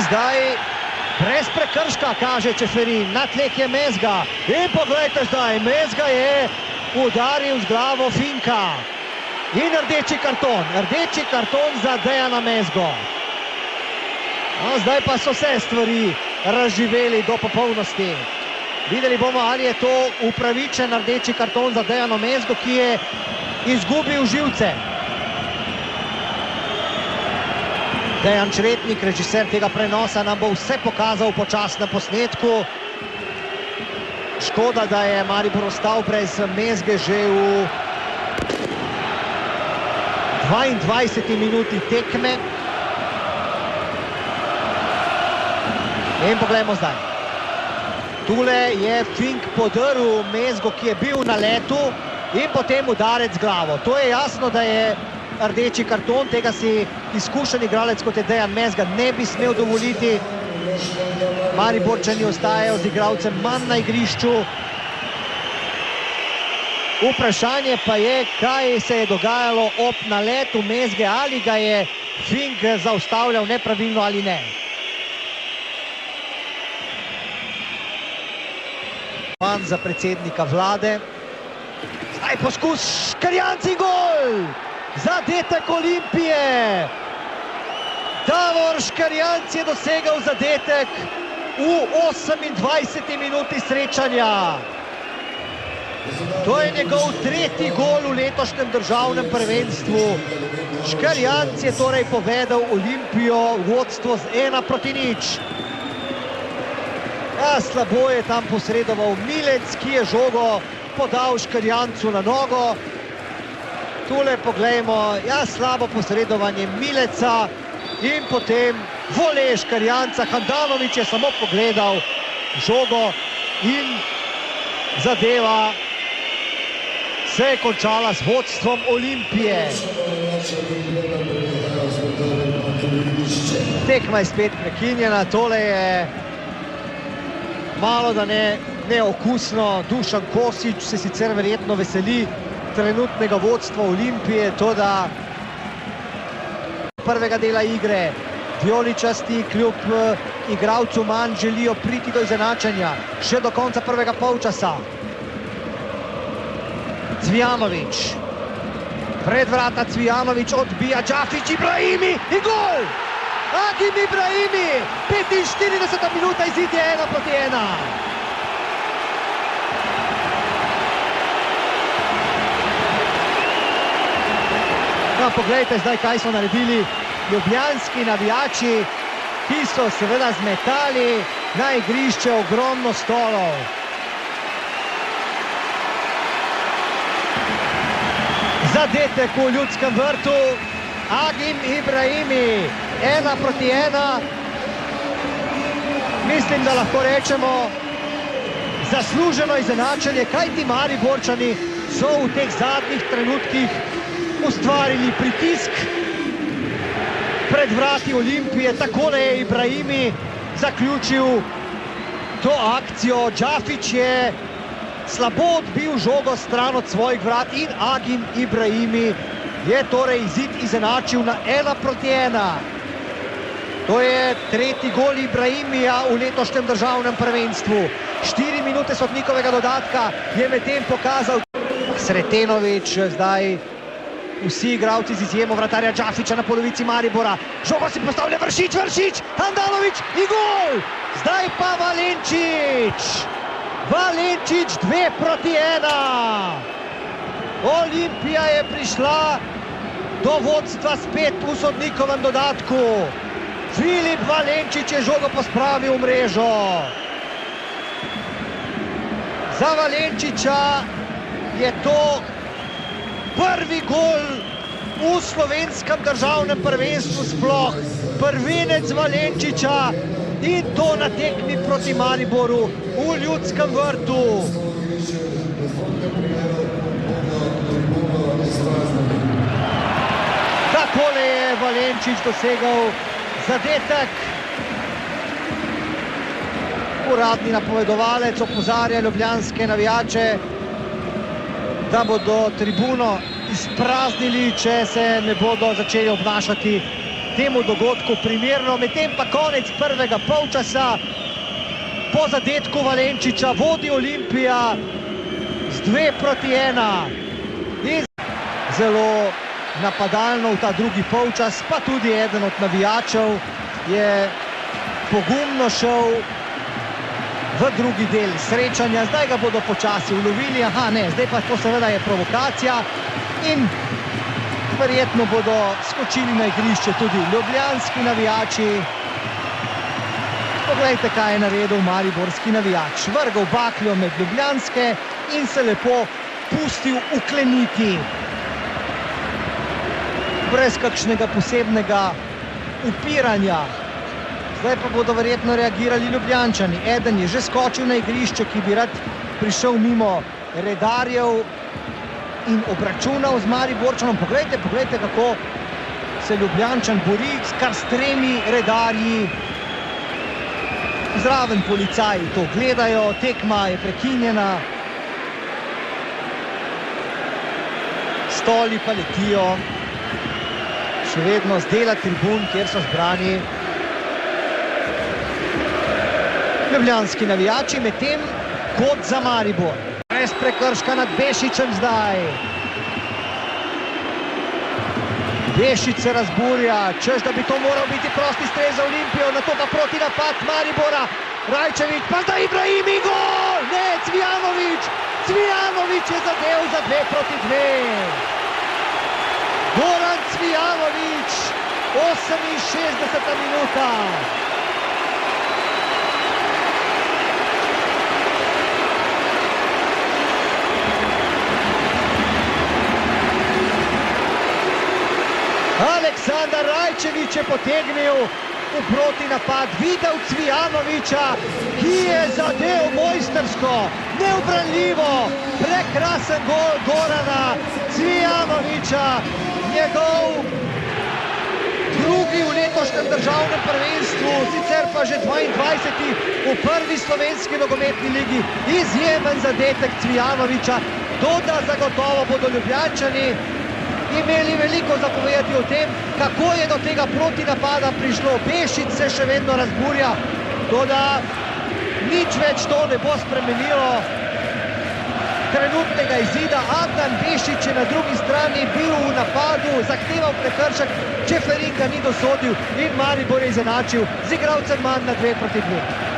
zdaj brez prekrška, kaže Čeferin, na tleh je Mezga. In poglejte zdaj, Mezga je udaril z glavo Finka. In rdeči karton za Dejana Mezgo. No, zdaj pa so se stvari razživeli do popolnosti. Videli bomo, ali je to upravičen rdeči karton za Dejano Mezgo, ki je izgubil živce. Dejan Čretnik, režiser tega prenosa, nam bo vse pokazal počasi na posnetku. Škoda, da je Maribor ostal brez Mezge že v 22. minuti tekme. In poglejmo zdaj. Tule je Fink podrl Mezgo, ki je bil na letu, in potem udarec z glavo. To je jasno, da je rdeči karton, tega si izkušen igralec kot je Dejan Mezga ne bi smel dovoliti. Mariborčani ostajajo z igralcem manj na igrišču. Vprašanje pa je, kaj se je dogajalo ob naletu Mezge, ali ga je Fink zaustavljal nepravilno ali ne. Za predsednika vlade. Zdaj poskus Škrjanc in gol! Zadetek Olimpije! Davor Škrjanc je dosegal zadetek v 28. minuti srečanja. To je njegov tretji gol v letošnjem državnem prvenstvu. Škrjanc je torej povedal Olimpijo vodstvo z 1-0. Ja, slabo je tam posredoval Milec, ki je žogo podal Škrjancu na nogo. Tule poglejmo, ja, slabo posredovanje Mileca in potem vole Škrjanca. Handanović je samo pogledal žogo in zadeva se je končala s vodstvom Olimpije. Tekma je spet prekinjena, tole je malo da ne neokusno. Dušan Kosić se sicer verjetno veseli trenutnega vodstva Olimpije, toda prvega dela igre vijoličasti kljub igralcu manj želijo priti do izenačenja še do konca prvega polčasa. Cvijanović, pred vrata Cvijanović, odbija Džafić, Ibrahimi in gol! Agim Ibrahimi, 45. minuta, izid je 1-1. No, poglejte zdaj, kaj so naredili ljubljanski navijači, ki so seveda zmetali na igrišče ogromno stolov. Zadetek v Ljudskem vrtu, Agim Ibrahimi, 1-1. Mislim, da lahko rečemo zasluženo izenačenje, kajti Mariborčani so v teh zadnjih trenutkih ustvarili pritisk pred vrati Olimpije. Takole je Ibrahimi zaključil to akcijo. Džafić je slabo odbil žogo stran od svojih vrat in Agim Ibrahimi je torej izid izenačil na 1-1. To je tretji gol Ibrahimija v letošnjem državnem prvenstvu. 4 minute sodnikovega dodatka je medtem pokazal Sretenović. Zdaj vsi igralci z izjemo vratarja Džafića na polovici Maribora. Žogo si postavlja Vršić, Handanović in gol! Zdaj pa Valenčić. Valenčić 2-1. Olimpija je prišla do vodstva spet v sodnikovem dodatku. Filip Valenčić je žogo pospravil v mrežo. Za Valenčića je to prvi gol v slovenskem državnem prvenstvu sploh. Prvenec Valenčića in to na tekmi proti Mariboru v Ljudskem vrtu. Takole je Valenčić dosegal zadetek. Uradni napovedovalec opozarja ljubljanske navijače, da bodo tribuno izpraznili, če se ne bodo začeli obnašati temu dogodku primerno, medtem pa konec prvega polčasa. Po zadetku Valenčiča vodi Olimpija z 2-1. In zelo napadalno v ta drugi polčas, pa tudi eden od navijačev je pogumno šel v drugi del srečanja. Zdaj ga bodo počasi ulovili, zdaj pa to seveda je provokacija in verjetno bodo skočili na igrišče tudi ljubljanski navijači. Poglejte, kaj je naredil mariborski navijač. Vrgal bakljo med ljubljanske in se lepo pustil ukleniti. Brez kakšnega posebnega upiranja. Zdaj pa bodo verjetno reagirali Ljubljančani. Eden je že skočil na igrišče, ki bi rad prišel mimo redarjev in obračunal z Mariborčanom. Poglejte, kako se Ljubljančan bori kar s 3 redarji. Zraven policaji to gledajo, tekma je prekinjena. Stoli pa letijo. Še vedno z dela tribun, kjer so zbrani ljubljanski navijači, medtem kot za Maribor. Brez prekrška nad Bešičem zdaj. Bešič se razburja, češ da bi to moral biti prosti strel za Olimpijo, nato pa proti napad Maribora. Rajčević, pa zdaj Ibrahim in gol! Ne, Cvijanović! Cvijanović je zadev za 2-2. Goran Cvijanović, 68. minuta. Aleksandar Rajčević je potegnil v protinapad, videl Cvijanovića, ki je zadev mojstrsko, neubranljivo, prekrasen gol Gorana Cvijanovića, njegov drugi v letošnjem državnem prvenstvu, sicer pa že 22. v prvi slovenski nogometni ligi. Izjemen zadetek Cvijanovića, toda zagotovo bodo Ljubljančani imeli veliko zapovedati o tem, kako je do tega protinapada prišlo. Bešič se še vedno razburja, toda nič več to ne bo spremenilo trenutnega izida. Adnan Bešič je na drugi strani bil v napadu, zahteval prekršek, Čeferin ga ni dosodil in Maribor je izenačil z igralcem manj na 2-2.